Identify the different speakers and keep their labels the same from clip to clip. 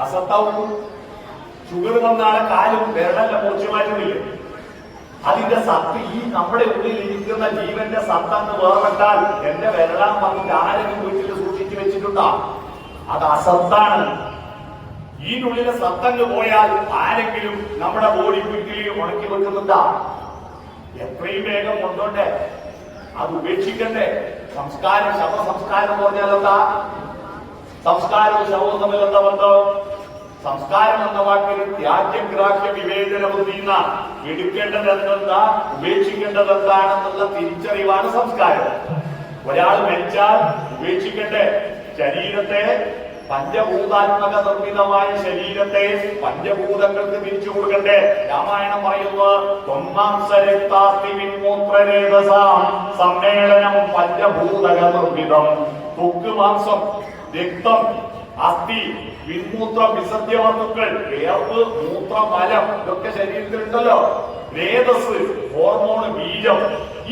Speaker 1: അസത്താവും sugar വന്നാണ് കാലും വിരളല്ല മുറിച്ചു മാറ്റുന്നില്ലേ? അതിന്റെ സത്ത് ഈ നമ്മുടെ ഉള്ളിൽ ഇരിക്കുന്ന ജീവന്റെ സത്തന്ന് വേർപെട്ടാൽ എന്റെ വിരളാൻ വന്നിട്ട് ആരെങ്കിലും വീട്ടിൽ സൂക്ഷിച്ചു വെച്ചിട്ടുണ്ടോ? അത് അസത്താണ്. ഈ ഉള്ളിലെ സത്തങ്ങ് പോയാൽ ആരെങ്കിലും നമ്മുടെ ബോഡി വീട്ടിൽ ഉണക്കി വെക്കുന്നുണ്ടാ? എത്രയും വേഗം കൊണ്ടോണ്ടേ, അത് ഉപേക്ഷിക്കണ്ടേ. സംസ്കാരം, ശവസംസ്കാരം എന്ന് പറഞ്ഞാൽ എന്താ? സംസ്കാരവും ശവവും തമ്മിൽ എന്താ ബന്ധം? സംസ്കാരം എന്ന വാക്കിന് ത്യാജ്യഗ്രാഹ്യ വിവേചന ബുദ്ധിന്ന എടുക്കേണ്ടത് എന്തെന്താ, ഉപേക്ഷിക്കേണ്ടത് എന്താണെന്നുള്ള തിരിച്ചറിവാണ് സംസ്കാരം. ഒരാൾ മരിച്ചാൽ ഉപേക്ഷിക്കണ്ടേ? ശരീരത്തെ, പഞ്ചഭൂതാത്മക നിർമ്മിതമായ ശരീരത്തെ പഞ്ചഭൂതങ്ങൾക്ക് തിരിച്ചു കൊടുക്കണ്ടേ? രാമായണം പറയുന്നു, സമ്മേളനം പഞ്ചഭൂതക നിർമ്മിതം. തൊക്ക്, മാംസം, രക്തം, അസ്ഥി, വിൻമൂത്രം, വിസർജ്യവസ്തുക്കൾ, വേർപ്പ്, മൂത്രം, മലം ഇതൊക്കെ ശരീരത്തിലുണ്ടല്ലോ. രേതസ്, ഹോർമോൺ, ബീജം,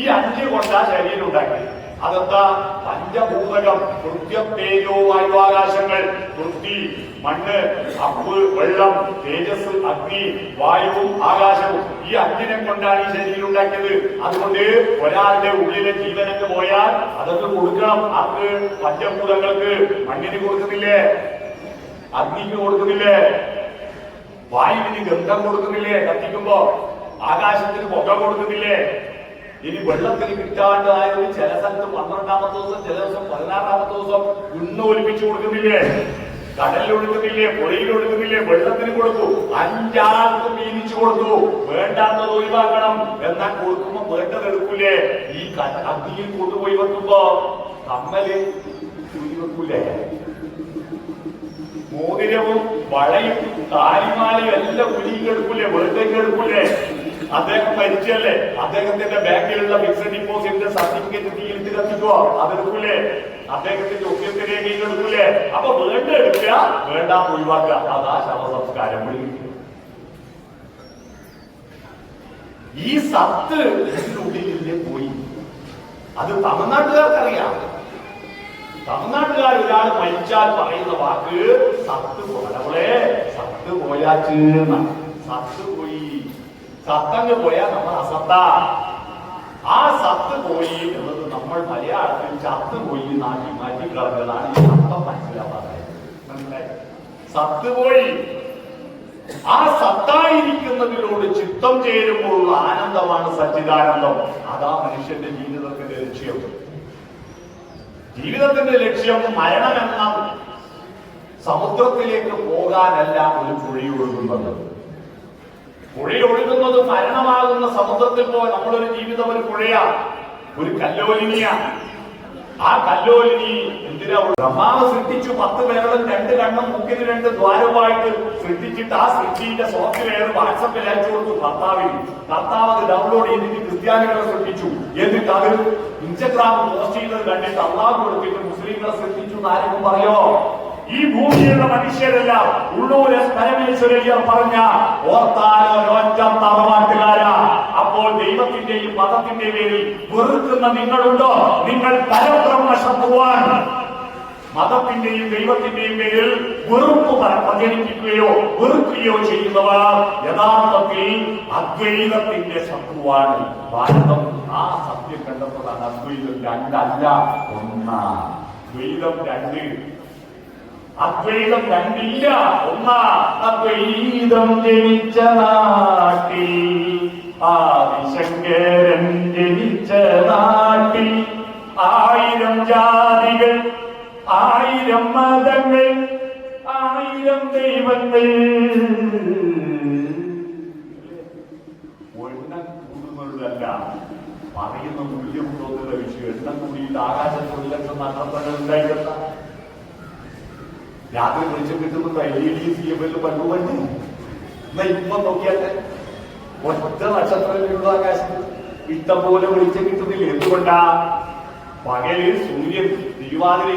Speaker 1: ഈ 5 കൊണ്ടാ ശരീരം ഉണ്ടാക്കി. അതെന്താ? പഞ്ചഭൂതകം. കൃത്യം, തേജോ, വായുവാകാശങ്ങൾ. പൃഥ്വി, മണ്ണ്, അപ്പ്, വെള്ളം, തേജസ്, അഗ്നി, വായുവും ആകാശവും. ഈ 5 കൊണ്ടാണ് ഈ ശരീരം ഉണ്ടാക്കിയത്. അതുകൊണ്ട് ഒരാളുടെ ഉള്ളിലെ ജീവനക്ക് പോയാൽ അതൊക്കെ കൊടുക്കണം. ആർക്ക്? പഞ്ചഭൂതങ്ങൾക്ക്. മണ്ണിന് കൊടുക്കുന്നില്ലേ? അഗ്നിക്ക് കൊടുക്കുന്നില്ലേ? വായുവിന് ഗന്ധം കൊടുക്കുന്നില്ലേ കത്തിക്കുമ്പോ? ആകാശത്തിന് പുക കൊടുക്കുന്നില്ലേ? ഇനി വെള്ളത്തിന് കിട്ടാണ്ടായത് ചില സ്ഥലത്ത് 12ാമത്തെ ദിവസം, ചില ദിവസം 16ാമത്തെ ദിവസം ഒലിപ്പിച്ചു കൊടുക്കുന്നില്ലേ? കടലിൽ ഒഴുകുന്നില്ലേ? പുഴയിൽ ഒഴുകുന്നില്ലേ? വെള്ളത്തിന് കൊടുക്കൂ. 5 ആൾക്കും വീതിച്ചു കൊടുത്തു. വേണ്ടാത്തത് ഒഴിവാക്കണം. എന്നാൽ കൊടുക്കുമ്പോ വേണ്ടത് എടുക്കൂലേ? ഈ അഗ്നിയിൽ കൊണ്ടുപോയി വെക്കുമ്പോ കമ്മല് വെക്കൂലേ? മോതിരവും വളയും താലിമാലയും എല്ലാം ഉരുകി എടുക്കൂലേ? വെറുതേക്ക് എടുക്കൂലേ? അദ്ദേഹം മരിച്ചല്ലേ, അദ്ദേഹത്തിന്റെ ബാങ്കിലുള്ള ഫിക്സഡ് ഡിപ്പോസിറ്റിന്റെ സർട്ടിഫിക്കറ്റ് തീയിട്ട് കത്തിക്കോ? അതെടുക്കൂലേ? അദ്ദേഹത്തിന്റെ ഒപ്പിയത്തെ രേഖയിൽ എടുക്കൂലേ? അപ്പൊ വേണ്ട എടുക്കുക, വേണ്ട ഒഴിവാക്കുക. അതാ ശവസംസ്കാരം. ഈ സത്ത് ഉള്ളിലെ പോയി. അത് തമിഴ്നാട്ടുകാർക്കറിയാം. തമിഴ്നാട്ടുകാർ ഒരാൾ മരിച്ചാൽ പറയുന്ന വാക്ക് സത്ത് പോലവളെ, സത്ത് പോയാച്ചെന്ന. സത്ത് പോയി. സത്തങ്ങ് പോയാൽ നമ്മൾ അസത്താ. ആ സത്ത് പോയി എന്നത് നമ്മൾ മലയാളത്തിൽ ചത്ത് പോയി നാട്ടി മാറ്റിക്കളഞ്ഞതാണ്. ഈ അർത്ഥം മനസ്സിലാവാതായത്. മനസ്സിലായി? സത്ത് പോയി. ആ സത്തായിരിക്കുന്നതിനോട് ചിത്തം ചേരുമ്പോഴുള്ള ആനന്ദമാണ് സച്ചിദാനന്ദം. അതാ മനുഷ്യന്റെ ജീവിതത്തിന്റെ ലക്ഷ്യം. ജീവിതത്തിന്റെ ലക്ഷ്യം മരണമെന്ന സമുദ്രത്തിലേക്ക് പോകാനല്ല ഒരു പുഴയൊഴുകുന്നത്. പുഴയൊഴുകുന്നത് മരണമാകുന്ന സമുദ്രത്തിൽ പോകാൻ. നമ്മളൊരു ജീവിതം ഒരു പുഴയാ, ഒരു കല്ലോലിനിയാ. ആ കല്ലോലിനി എന്തിനാ? ബ്രഹ്മാവ് സൃഷ്ടിച്ചു 10 പേരും 2 കണ്ണും മുക്കിന് 2 ദ്വാരവുമായിട്ട് സൃഷ്ടിച്ചിട്ട് ആ സൃഷ്ടിന്റെ സോഫ്റ്റ്വെയർ വാട്സപ്പിൽ അയച്ചു കൊടുത്തു ഭർത്താവിന്. ഭർത്താവ് അത് ഡൗൺലോഡ് ചെയ്തിട്ട് ക്രിസ്ത്യാനികളെ സൃഷ്ടിച്ചു. എന്നിട്ട് അവർ ഇൻസ്റ്റഗ്രാം പോസ്റ്റ് ചെയ്തത് കണ്ടിട്ട് അള്ളാഹു കൊടുത്തിട്ട് മുസ്ലിങ്ങളെ സൃഷ്ടിച്ചു എന്ന് ആരെങ്കിലും പറയോ? ഈ ഭൂമിയുള്ള മനുഷ്യരെല്ലാം ഉള്ളൂരെ പരമേശ്വരയ്യർ പറഞ്ഞ ഓർത്താലോ ഒറ്റ തറവാട്ടുകാരാ. അപ്പോൾ ദൈവത്തിന്റെയും മതത്തിന്റെയും പേരിൽ വെറുക്കുന്ന നിങ്ങളുണ്ടോ? നിങ്ങൾ പരബ്രഹ്മ ശത്രുവാണ്. മതത്തിന്റെയും ദൈവത്തിന്റെയും പേരിൽ വെറുപ്പ് പ്രചരിപ്പിക്കുകയോ വെറുക്കുകയോ ചെയ്യുന്നവർ യഥാർത്ഥത്തിൽ അദ്വൈതത്തിന്റെ ശത്രുവാണ്. ഭാരതം ആ സത്യം കണ്ടെത്തുന്നതാണ്. അദ്വൈതം 2 അല്ല, 1. ദ്വൈതം 2. അദ്വൈതം 2 ഇല്ല, 1. അദ്വൈതം ജനിച്ച നാട്ടിൽ, ആദിശങ്കരൻ ജനിച്ച നാട്ടിൽ 1000 ജാതികൾ, 1000 മതങ്ങൾ, 1000 ദൈവങ്ങൾ. എണ്ണം കൂടുന്നതല്ല, പറയുന്ന മൂല്യമുണ്ടോന്നുള്ള വിഷയം. എണ്ണം കൂടിയിട്ട് ആകാശത്ത് 1 ലക്ഷം നക്ഷത്രങ്ങൾ ഉണ്ടായിരുന്ന രാത്രി വെളിച്ചം കിട്ടുന്നുണ്ടോ? LED CFL പണ്ടുപണ്ട്. എന്നാ ഇപ്പൊ നോക്കിയാട്ടെ, ഒറ്റ നക്ഷത്രത്തിലുള്ള ആകാശത്ത് ഇഷ്ടം പോലെ വെളിച്ചം കിട്ടുന്നില്ല. എന്തുകൊണ്ടാ? പകല് സൂര്യൻ തിരുവാതിര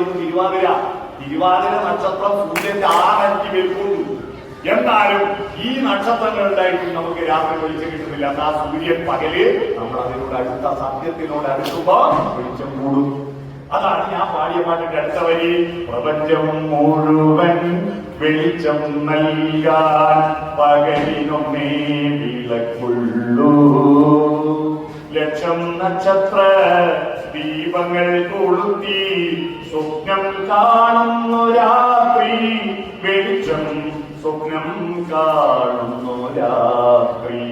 Speaker 1: നക്ഷത്രം സൂര്യന്റെ 6 ഇരട്ടി വലിപ്പമുണ്ട്. എന്നാലും ഈ നക്ഷത്രങ്ങൾ ഉണ്ടായിട്ടും നമുക്ക് രാത്രി വെളിച്ചം കിട്ടുന്നില്ല. എന്നാ സൂര്യൻ പകല് നമ്മൾ അതിനോട് അടുത്ത സത്യത്തിനോട് അടുക്കുമ്പോ വെളിച്ചം കൂടും. അതാണ് ഞാൻ പാടിയ പാട്ടിന്റെ അടുത്ത വരി. പ്രപഞ്ചം മുഴുവൻ വെളിച്ചം നൽകാൻ പകലിനൊന്നേ വിളക്കുള്ളൂ. ലക്ഷം നക്ഷത്ര ദീപങ്ങൾ കൊളുത്തി സ്വപ്നം കാണുന്നു രാത്രി. വെളിച്ചം സ്വപ്നം കാണുന്നു രാത്രി.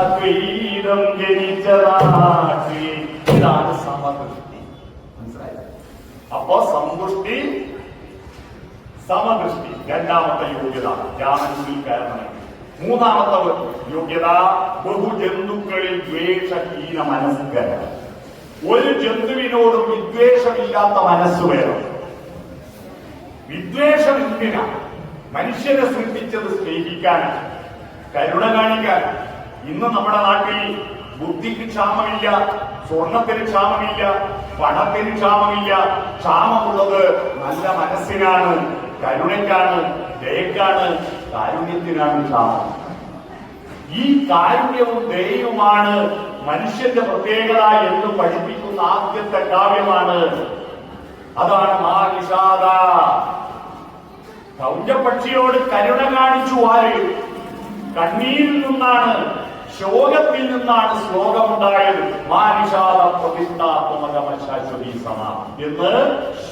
Speaker 1: അദ്വൈതം ജനിച്ച നാട്ടി. ഇതാണ് സമദൃഷ്ടി. മനസ്സിലായത്? അപ്പോ സന്തുഷ്ടി, സമദൃഷ്ടി രണ്ടാമത്തെ യോഗ്യത ജ്ഞാനത്തിൽ കയറണം. മൂന്നാമത്തെ യോഗ്യത ബഹുജന്തുക്കളിൽ ദ്വേഷഹീന മനസ്കര. ഒരു ജന്തുവിനോടും വിദ്വേഷമില്ലാത്ത മനസ്സ് വേണം. വിദ്വേഷം എന്തിനാ? മനുഷ്യനെ സൃഷ്ടിച്ചത് സ്നേഹിക്കാനാണ്, കരുണ കാണിക്കാൻ. ഇന്ന് നമ്മുടെ നാട്ടിൽ ബുദ്ധിക്ക് ക്ഷാമമില്ല, സ്വർണത്തിന് ക്ഷാമമില്ല, പണത്തിന് ക്ഷാമമില്ല. ക്ഷാമമുള്ളത് നല്ല മനസ്സിനാണ്, കരുണയ്ക്കാണ്, ദയക്കാണ്, കാരുണ്യത്തിനാണ് ക്ഷാമം. ഈ കാരുണ്യവും ദയയുമാണ് മനുഷ്യന്റെ പ്രത്യേകത എന്ന് പഠിപ്പിക്കുന്ന ആദ്യത്തെ കാവ്യമാണ്. അതാണ് മാനിഷാദ. കൗഞ്ചപക്ഷിയോട് കരുണ കാണിച്ചു ആര്? കണ്ണീരിൽ നിന്നാണ്, ശോകത്തിൽ നിന്നാണ് ശ്ലോകമുണ്ടായത്. മാനിഷാദ പ്രതിഷ്ഠാത്മകമശാശ്വതി സമ എന്ന്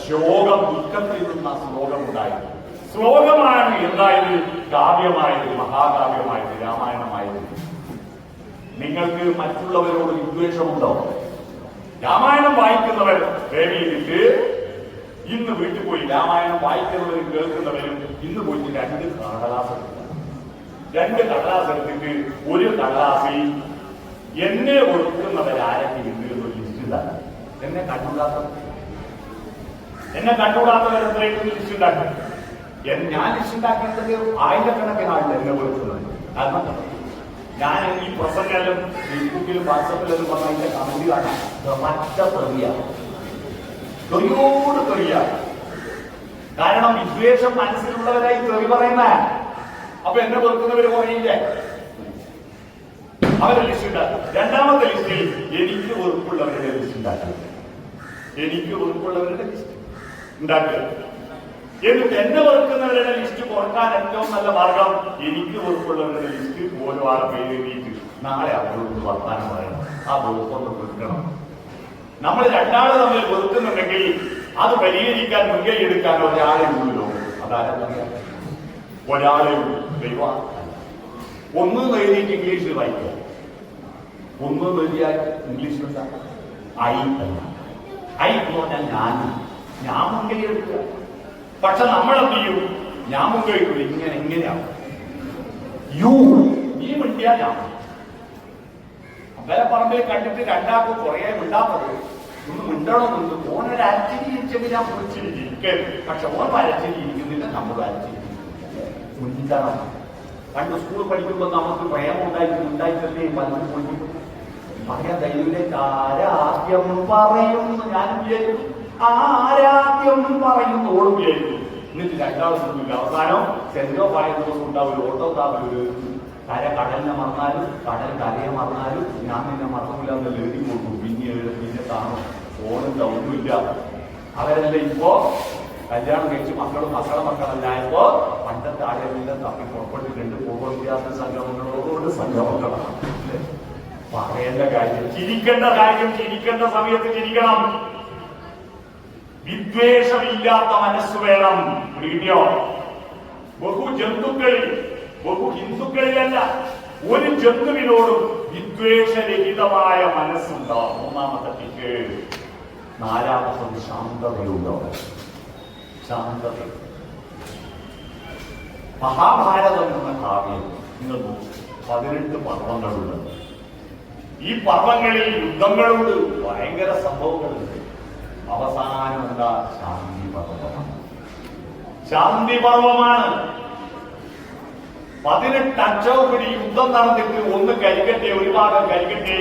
Speaker 1: ശോകം, ദുഃഖത്തിൽ നിന്ന ശ്ലോകമുണ്ടായത്. ശ്ലോകമാണ് എന്തായത്? കാവ്യമായത്, മഹാകാവ്യമായത്, രാമായണമായത്. നിങ്ങൾക്ക് മറ്റുള്ളവരോട് വിദ്വേഷമുണ്ടോ? രാമായണം വായിക്കുന്നവർ ദയവീതിട്ട് ഇന്ന് വീട്ടിൽ പോയി രാമായണം വായിക്കുന്നവരും കേൾക്കുന്നവരും ഇന്ന് പോയിട്ട് രണ്ട് കടലാസ് എടുത്തിട്ട് ഒരു കടലാസിൽ എന്നെ ഒഴുക്കുന്നവരാരൊക്കെ എന്നൊരു ലിസ്റ്റ് ഉണ്ടാക്കി. എന്നെ കണ്ടുകൂടാത്തവർ എത്രയും ലിസ്റ്റ് ഉണ്ടാക്കി. ഞാൻ ലിസ്റ്റ് ഉണ്ടാക്കേണ്ടത് ആയിരക്കണക്കിന് ആളുകൾ എന്നെ വെറുക്കുന്നത്. കാരണം ഞാൻ ഈ പ്രസംഗം ഫേസ്ബുക്കിലും വാട്സപ്പിലും പറഞ്ഞ അതിന്റെ കമന്റ് കാണാം. തെറിയോട് തെറിയ. കാരണം വിദ്വേഷം മനസ്സിലുള്ളവരായി തെറി പറയുന്ന. അപ്പൊ എന്നെ വെറുക്കുന്നവര് കുറയില്ലേ? അവരെ ലിസ്റ്റ് ഉണ്ടാക്കി. രണ്ടാമത്തെ ലിസ്റ്റിൽ എനിക്ക് വെറുപ്പുള്ളവരുടെ ലിസ്റ്റ് ഉണ്ടാക്കി. എനിക്ക് വെറുപ്പുള്ളവരുടെ ലിസ്റ്റ് ഉണ്ടാക്കുക. എന്നിട്ട് എന്നെ വെറുക്കുന്നവരുടെ ലിസ്റ്റ് കുറക്കാൻ ഏറ്റവും നല്ല മാർഗം എനിക്ക് വെറുപ്പുള്ളവരുടെ ലിസ്റ്റ് ഓരോ ആറ് പേര് എഴുതിയിട്ട് നാളെ അവരോട് വർത്താനം പറയണം. ആ വെറുപ്പൊന്ന് വെറുക്കണം. നമ്മൾ രണ്ടാള് തമ്മിൽ വെറുക്കുന്നുണ്ടെങ്കിൽ അത് പരിഹരിക്കാൻ മുൻകൈ എടുക്കാൻ ഒരാളെ ഉള്ളൂ. അതാരറിയാം? ഒരാളെ ഉള്ളൂ. ദൈവം ഒന്ന് എഴുതിയിട്ട് ഇംഗ്ലീഷിൽ വായിക്കുക. ഒന്ന് എഴുതിയാൽ ഇംഗ്ലീഷിലുണ്ടാ ഐ അല്ല. ഐ എന്ന് പറഞ്ഞാൽ ഞാൻ മുൻകൈ എടുക്കുക. പക്ഷെ നമ്മളെന്ത് ചെയ്യും? ഞാൻ മുൻകൈ എടുക്കില്ല. എങ്ങനെയാണ് യു നീ മിണ്ടിയാ ഞാൻ അമ്പല പറമ്പിൽ കണ്ടിട്ട് രണ്ടാക്കും കുറേ മിണ്ടാത്തത് ഒന്ന് മിണ്ടണമെന്നുണ്ട്. ഓനൊരു അരച്ചിരിച്ചെങ്കിൽ ഞാൻ പൊളിച്ചിരിക്കരുത്. പക്ഷെ ഓൻ വരച്ചിരിക്കുന്നില്ല, നമ്മൾ വരച്ചിരിക്കും. മിണ്ടണം. പണ്ട് സ്കൂൾ പഠിക്കുമ്പോൾ നമുക്ക് പ്രേമം ഉണ്ടായിട്ടല്ലേ പലരും പൊളിക്കും. പറയാ ദൈവത്തിലേക്ക് ആരാദ്യം പറയുന്നു ഞാൻ വിചാരിക്കും. ആരാദ്യം പറയുന്നു ഓടും വിചാരിക്കും. എന്നിട്ട് രണ്ടാമതൊന്നുമില്ല. അവസാനം സെന്റോ പായ ദിവസം ഉണ്ടാവും. ഒരു ഓട്ടോ താപൊരു കടലിനെ മറന്നാലും കടൽ കരയെ മറന്നാലും ഞാൻ നിന്നെ മറന്നില്ല എന്ന് എഴുതി കൊടുക്കും. പിന്നെ കാണും ഓണില്ല ഒന്നുമില്ല. അവരെല്ലാം ഇപ്പോ കല്യാണം കഴിച്ച് മക്കളെ മക്കളല്ലായപ്പോ പണ്ടത്തെ ആളുകളെല്ലാം തപ്പി പുറപ്പെട്ടിട്ടുണ്ട്. പൂർവ്വ വിദ്യാർത്ഥി സംഗമങ്ങളോട് സംഗമങ്ങളാണ്. പറയേണ്ട കാര്യം, ചിരിക്കേണ്ട കാര്യം ചിരിക്കേണ്ട സമയത്ത് ചിരിക്കണം. വിദ്വേഷമില്ലാത്ത മനസ്സ് വേണം. പ്രീതിയോ ബഹു ഹിന്ദുക്കളിലല്ല ഒരു ജന്തുവിനോടും വിദ്വേഷരഹിതമായ മനസ്സുണ്ടാവും. മൂന്നാമത്തെ ടിക്ക്. നാലാമത്തത് ശാന്തതയുണ്ടാവും. ശാന്തത. മഹാഭാരതം എന്ന കാവ്യം നിങ്ങൾ 18 പർവ്വങ്ങളുണ്ട്. ഈ പർവ്വങ്ങളിൽ യുദ്ധങ്ങളുണ്ട്, ഭയങ്കര സംഭവങ്ങളുണ്ട്. അവസാനം എന്താ? ശാന്തി പർവ്വമാണ്. ശാന്തി പർവ്വമാണ്. 18 അക്ഷരപ്പടി യുദ്ധം നടന്നിട്ട് ഒന്ന് കരിക്കട്ടെ, ഒരു ഭാഗം കരിക്കട്ടെ.